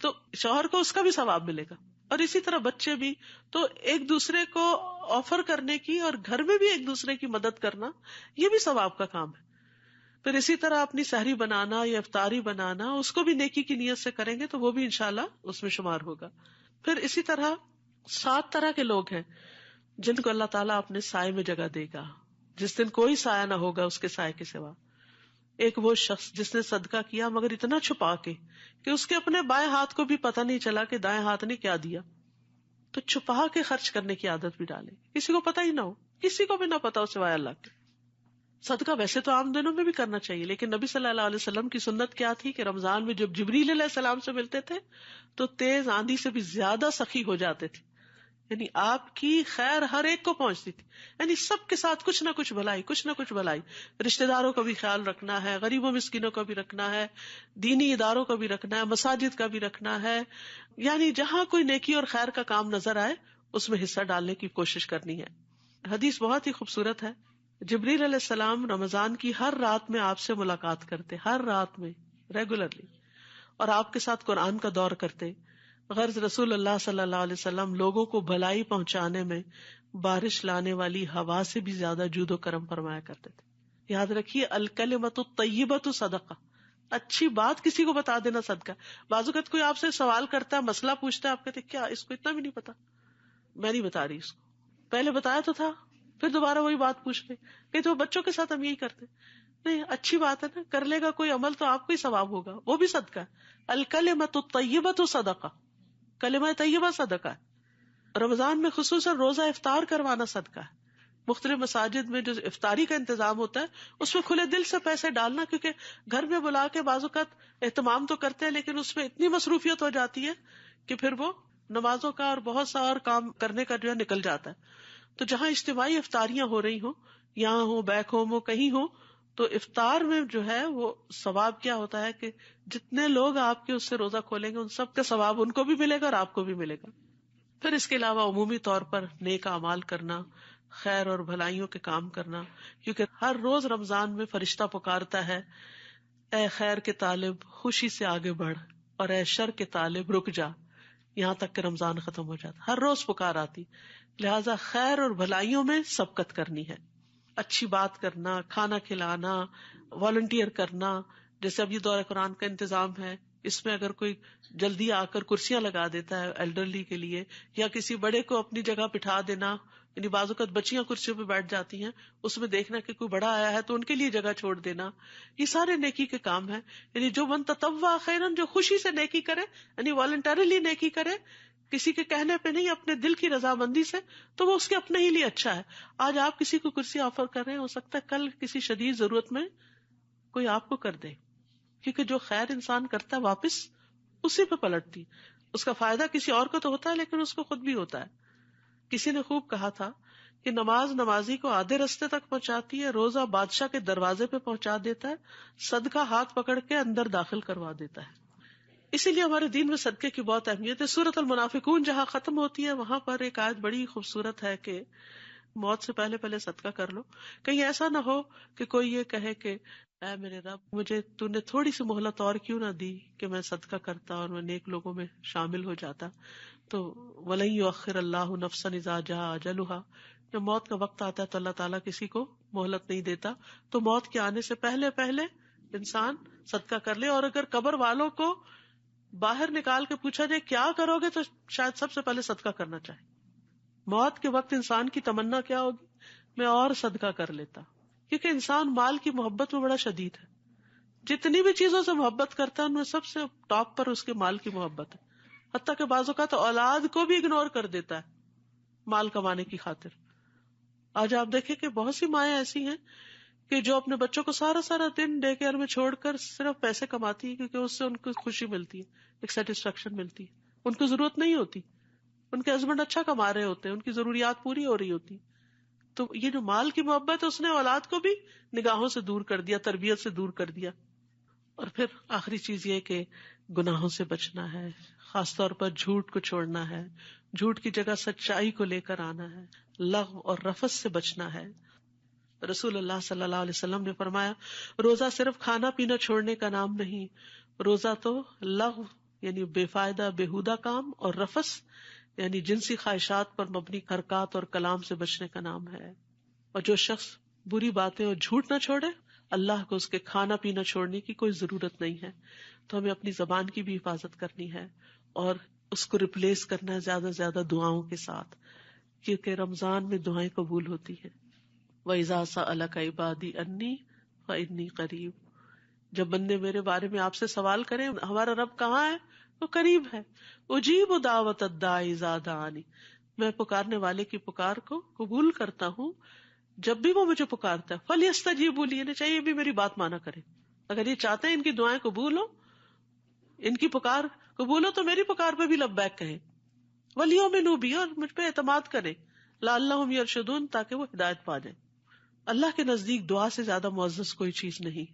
تو شوہر کو اس کا بھی ثواب ملے گا. اور اسی طرح بچے بھی. تو ایک دوسرے کو آفر کرنے کی اور گھر میں بھی ایک دوسرے کی مدد کرنا یہ بھی ثواب کا کام ہے. پھر اسی طرح اپنی سحری بنانا یا افطاری بنانا اس کو بھی نیکی کی نیت سے کریں گے تو وہ بھی انشاءاللہ اس میں شمار ہوگا. پھر اسی طرح 7 طرح کے لوگ ہیں جن کو اللہ تعالیٰ اپنے سائے میں جگہ دے گا جس دن کوئی سایہ نہ ہوگا اس کے سائے کے سوا. ایک وہ شخص جس نے صدقہ کیا مگر اتنا چھپا کے کہ اس کے اپنے بائیں ہاتھ کو بھی پتہ نہیں چلا کہ دائیں ہاتھ نے کیا دیا. تو چھپا کے خرچ کرنے کی عادت بھی ڈالے، کسی کو پتہ ہی نہ ہو، کسی کو بھی نہ پتہ ہو سوائے اللہ کے. صدقہ ویسے تو عام دنوں میں بھی کرنا چاہیے، لیکن نبی صلی اللہ علیہ وسلم کی سنت کیا تھی کہ رمضان میں جب جبریل علیہ السلام سے ملتے تھے تو تیز آندھی سے بھی زیادہ سخی ہو جاتے تھے. یعنی آپ کی خیر ہر ایک کو پہنچتی تھی، یعنی سب کے ساتھ کچھ نہ کچھ بھلائی، کچھ نہ کچھ بھلائی. رشتہ داروں کا بھی خیال رکھنا ہے، غریبوں مسکینوں کا بھی رکھنا ہے، دینی اداروں کا بھی رکھنا ہے، مساجد کا بھی رکھنا ہے. یعنی جہاں کوئی نیکی اور خیر کا کام نظر آئے اس میں حصہ ڈالنے کی کوشش کرنی ہے. حدیث بہت ہی خوبصورت ہے. جبریل علیہ السلام رمضان کی ہر رات میں آپ سے ملاقات کرتے، ہر رات میں ریگولرلی، اور آپ کے ساتھ قرآن کا دور کرتے. غرض رسول اللہ صلی اللہ علیہ وسلم لوگوں کو بھلائی پہنچانے میں بارش لانے والی ہوا سے بھی زیادہ جود و کرم فرمایا کرتے تھے. یاد رکھیے الکلمۃ الطیبۃ صدقہ، اچھی بات کسی کو بتا دینا صدقہ. بعض اوقات کوئی آپ سے سوال کرتا ہے، مسئلہ پوچھتا ہے، آپ کہتے کیا اس کو اتنا بھی نہیں پتا؟ میں نہیں بتا رہی اس کو، پہلے بتایا تو تھا، پھر دوبارہ وہی بات پوچھ لے. کہ تو بچوں کے ساتھ ہم یہی کرتے. نہیں، اچھی بات ہے نا، کر لے گا کوئی عمل تو آپ کو ہی ثواب ہوگا، وہ بھی صدقہ ہے. الکلمۃ الطیبۃ صدقہ، کلمہ طیبہ صدقہ ہے. رمضان میں خصوصاً روزہ افطار کروانا صدقہ ہے. مختلف مساجد میں جو افطاری کا انتظام ہوتا ہے اس میں کھلے دل سے پیسے ڈالنا، کیونکہ گھر میں بلا کے بعض اوقات اہتمام تو کرتے ہیں لیکن اس میں اتنی مصروفیت ہو جاتی ہے کہ پھر وہ نمازوں کا اور بہت سا اور کام کرنے کا جو ہے نکل جاتا ہے. تو جہاں اجتماعی افطاریاں ہو رہی ہوں، یہاں ہو، بیک ہوم ہو، کہیں ہو، تو افطار میں جو ہے وہ ثواب کیا ہوتا ہے کہ جتنے لوگ آپ کے اس سے روزہ کھولیں گے ان سب کا ثواب ان کو بھی ملے گا اور آپ کو بھی ملے گا. پھر اس کے علاوہ عمومی طور پر نیک اعمال کرنا، خیر اور بھلائیوں کے کام کرنا، کیونکہ ہر روز رمضان میں فرشتہ پکارتا ہے، اے خیر کے طالب خوشی سے آگے بڑھ، اور اے شر کے طالب رک جا، یہاں تک کہ رمضان ختم ہو جاتا. ہر روز پکار آتی. لہذا خیر اور بھلائیوں میں سبقت کرنی ہے، اچھی بات کرنا، کھانا کھلانا، والنٹیئر کرنا. جیسے اب یہ دورہ قرآن کا انتظام ہے، اس میں اگر کوئی جلدی آ کر کرسیاں لگا دیتا ہے ایلڈرلی کے لیے، یا کسی بڑے کو اپنی جگہ بٹھا دینا، یعنی بعض اوقات بچیاں کرسیوں پہ بیٹھ جاتی ہیں، اس میں دیکھنا کہ کوئی بڑا آیا ہے تو ان کے لیے جگہ چھوڑ دینا، یہ سارے نیکی کے کام ہیں. یعنی جو من تطوع خیرن، جو خوشی سے نیکی کرے، یعنی والنٹریلی نیکی کرے، کسی کے کہنے پہ نہیں، اپنے دل کی رضامندی سے، تو وہ اس کے اپنے ہی لیے اچھا ہے. آج آپ کسی کو کرسی آفر کر رہے ہیں، ہو سکتا ہے کل کسی شدید ضرورت میں کوئی آپ کو کر دے، کیونکہ جو خیر انسان کرتا ہے واپس اسی پہ پلٹتی. اس کا فائدہ کسی اور کو تو ہوتا ہے لیکن اس کو خود بھی ہوتا ہے. کسی نے خوب کہا تھا کہ نماز نمازی کو آدھے رستے تک پہنچاتی ہے، روزہ بادشاہ کے دروازے پہ پہنچا دیتا ہے، صدقہ ہاتھ پکڑ کے اندر داخل کروا دیتا ہے. اسی لیے ہمارے دین میں صدقے کی بہت اہمیت ہے. سورۃ المنافقون جہاں ختم ہوتی ہے وہاں پر ایک آیت بڑی خوبصورت ہے کہ موت سے پہلے پہلے صدقہ کر لو. کہیں ایسا نہ ہو کہ کوئی یہ کہے کہ اے میرے رب، مجھے تو نے تھوڑی سی مہلت اور کیوں نہ دی کہ میں صدقہ کرتا اور میں نیک لوگوں میں شامل ہو جاتا. تو وَلَن يُؤَخِّرَ اللَّهُ نَفْسًا إِذَا جَاءَ أَجَلُهَا، جب موت کا وقت آتا ہے تو اللہ تعالیٰ کسی کو مہلت نہیں دیتا. تو موت کے آنے سے پہلے پہلے انسان صدقہ کر لے. اور اگر قبر والوں کو باہر نکال کے پوچھا جائے کیا کرو گے تو شاید سب سے پہلے صدقہ کرنا چاہے. موت کے وقت انسان کی تمنا کیا ہوگی؟ میں اور صدقہ کر لیتا. کیونکہ انسان مال کی محبت میں بڑا شدید ہے. جتنی بھی چیزوں سے محبت کرتا ہے ان میں سب سے ٹاپ پر اس کے مال کی محبت ہے. حتیٰ کہ بعض اوقات اولاد کو بھی اگنور کر دیتا ہے مال کمانے کی خاطر. آج آپ دیکھیں کہ بہت سی مائیں ایسی ہیں کہ جو اپنے بچوں کو سارا دن ڈے کیئر میں چھوڑ کر صرف پیسے کماتی ہے، کیونکہ اس سے ان کو خوشی ملتی ہے، ایک سیٹسفیکشن ملتی ہے. ان کو ضرورت نہیں ہوتی، ان کے ہسبینڈ اچھا کما رہے ہوتے ہیں، ان کی ضروریات پوری ہو رہی ہوتی. تو یہ جو مال کی محبت ہے اس نے اولاد کو بھی نگاہوں سے دور کر دیا، تربیت سے دور کر دیا. اور پھر آخری چیز یہ کہ گناہوں سے بچنا ہے، خاص طور پر جھوٹ کو چھوڑنا ہے، جھوٹ کی جگہ سچائی کو لے کر آنا ہے، لغو اور رفث سے بچنا ہے. رسول اللہ صلی اللہ علیہ وسلم نے فرمایا روزہ صرف کھانا پینا چھوڑنے کا نام نہیں، روزہ تو لغو یعنی بے فائدہ بےہودہ کام اور رفث یعنی جنسی خواہشات پر مبنی حرکات اور کلام سے بچنے کا نام ہے. اور جو شخص بری باتیں اور جھوٹ نہ چھوڑے اللہ کو اس کے کھانا پینا چھوڑنے کی کوئی ضرورت نہیں ہے. تو ہمیں اپنی زبان کی بھی حفاظت کرنی ہے اور اس کو ریپلیس کرنا ہے زیادہ سے زیادہ دعاؤں کے ساتھ، کیونکہ رمضان میں دعائیں قبول ہوتی ہیں. وَإِذَا سَأَلَكَ عِبَادِي أَنِّي فَإِنِّي قَرِيبٌ، جب بندے میرے بارے میں آپ سے سوال کریں ہمارا رب کہاں ہے، وہ قریب ہے. اجیب دعوت الداعی اذا دعانی، میں پکارنے والے کی پکار کو قبول کرتا ہوں جب بھی وہ مجھے پکارتا ہے. فَلْيَسْتَجِيبُوا لِي، انہیں چاہیے بھی میری بات مانا کرے. اگر یہ چاہتے ہیں ان کی دعائیں قبول ہو، ان کی پکار قبول ہو، تو میری پکار پہ بھی لبیک کہیں. وَلْيُؤْمِنُوا بِي، اور مجھ پہ اعتماد کریں. لَعَلَّهُمْ يَرْشُدُونَ، تاکہ وہ ہدایت پا جائیں. اللہ کے نزدیک دعا سے زیادہ معزز کوئی چیز نہیں.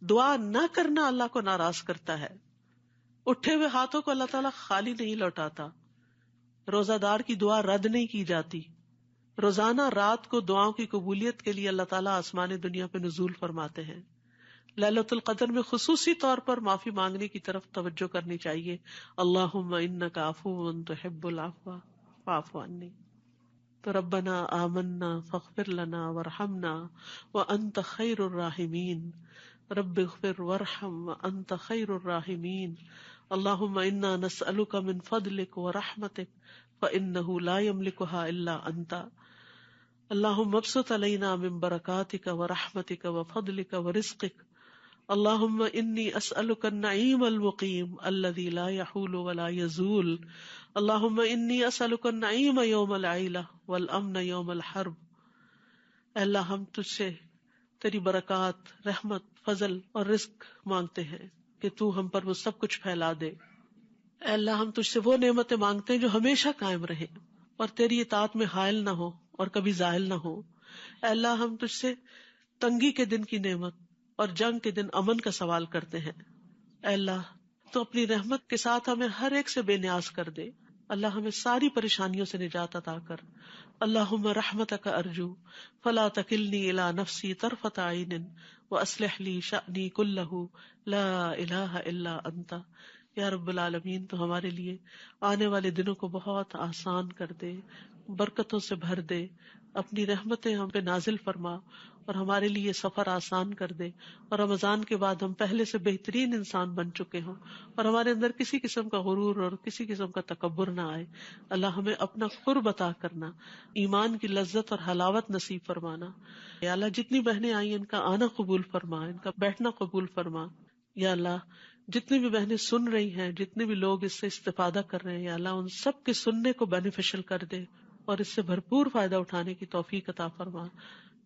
دعا نہ کرنا اللہ کو ناراض کرتا ہے. اٹھے ہوئے ہاتھوں کو اللہ تعالیٰ خالی نہیں لوٹاتا. روزہ دار کی دعا رد نہیں کی جاتی. روزانہ رات کو دعاؤں کی قبولیت کے لیے اللہ تعالیٰ آسمان دنیا پہ نزول فرماتے ہیں. لیلۃ القدر میں خصوصی طور پر معافی مانگنے کی طرف توجہ کرنی چاہیے. اللہم انک عفو تحب العفو فاعف عنی. تو ربنا آمنا فاغفر لنا وارحمنا وانت خیر الراحمین. رب اغفر وارحم وانت خیر الراحمین. اللہم انا نسألک من فضلک ورحمتک فإنہ لا یملکها الا انت. اللہم ابسط علینا من برکاتک ورحمتک وفضلک ورزقک. اللہم انی اسألک النعیم المقیم الذی لا یحول ولا یزول. اللہم انی اسألک النعیم یوم العیلہ والامن یوم الحرب. اے اللہ ہم تجھ سے تیری برکات، رحمت، فضل اور رزق مانگتے ہیں کہ تو ہم پر وہ سب کچھ پھیلا دے. اے اللہ ہم تجھ سے وہ نعمتیں مانگتے ہیں جو ہمیشہ قائم رہیں اور تیری اطاعت میں حائل نہ ہو اور کبھی زائل نہ ہو. اے اللہ ہم تجھ سے تنگی کے دن کی نعمت اور جنگ کے دن امن کا سوال کرتے ہیں. اے اللہ تو اپنی رحمت کے ساتھ ہمیں ہر ایک سے بے نیاز کر دے. اللہ ہمیں ساری پریشانیوں سے نجات عطا کر. اللہم رحمتک ارجو فلا تکلنی الی نفسی طرفۃ عین واصلح لی شأنی کلہ لا الہ الا انت. یا رب العالمین تو ہمارے لیے آنے والے دنوں کو بہت آسان کر دے، برکتوں سے بھر دے، اپنی رحمتیں ہم پہ نازل فرما اور ہمارے لیے سفر آسان کر دے. اور رمضان کے بعد ہم پہلے سے بہترین انسان بن چکے ہوں اور ہمارے اندر کسی قسم کا غرور اور کسی قسم کا تکبر نہ آئے. اللہ ہمیں اپنا قرب عطا کرنا، ایمان کی لذت اور حلاوت نصیب فرمانا. یا اللہ جتنی بہنیں آئی ان کا آنا قبول فرما، ان کا بیٹھنا قبول فرما. یا اللہ جتنی بھی بہنیں سن رہی ہیں، جتنے بھی لوگ اس سے استفادہ کر رہے ہیں، یا اللہ ان سب کے سننے کو بینیفیشل کر دے اور اس سے بھرپور فائدہ اٹھانے کی توفیق عطا فرما.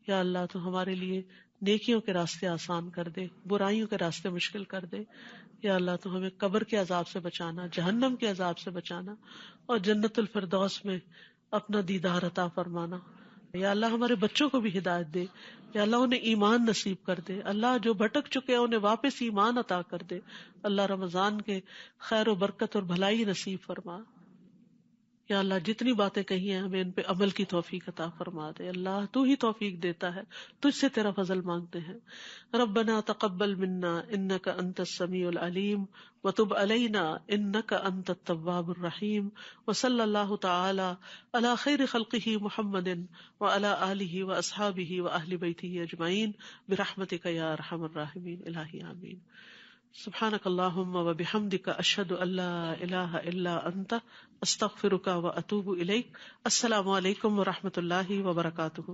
یا اللہ تو ہمارے لیے نیکیوں کے راستے آسان کر دے، برائیوں کے راستے مشکل کر دے. یا اللہ تو ہمیں قبر کے عذاب سے بچانا، جہنم کے عذاب سے بچانا اور جنت الفردوس میں اپنا دیدار عطا فرمانا. یا اللہ ہمارے بچوں کو بھی ہدایت دے. یا اللہ انہیں ایمان نصیب کر دے. اللہ جو بھٹک چکے ہیں انہیں واپس ایمان عطا کر دے. اللہ رمضان کے خیر و برکت اور بھلائی نصیب فرما. یا اللہ جتنی باتیں کہی ہیں ہمیں ان پہ عمل کی توفیق عطا فرما دے. اللہ تو ہی توفیق دیتا ہے، تجھ سے تیرا فضل مانگتے ہیں. ربنا تقبل منا انک انت السمیع العلیم وتب علینا انک انت التواب الرحیم. وصلی اللہ تعالی علی خیر خلقہ محمد وعلی آلہ واصحابہ واہل بیتہ اجمعین برحمتک یا ارحم الراحمین. الہی آمین. سبحانک اللہم وبحمدک اشہد ان لا الہ الا انت استغفرک واتوب الیک. السلام علیکم ورحمۃ اللہ وبرکاتہ.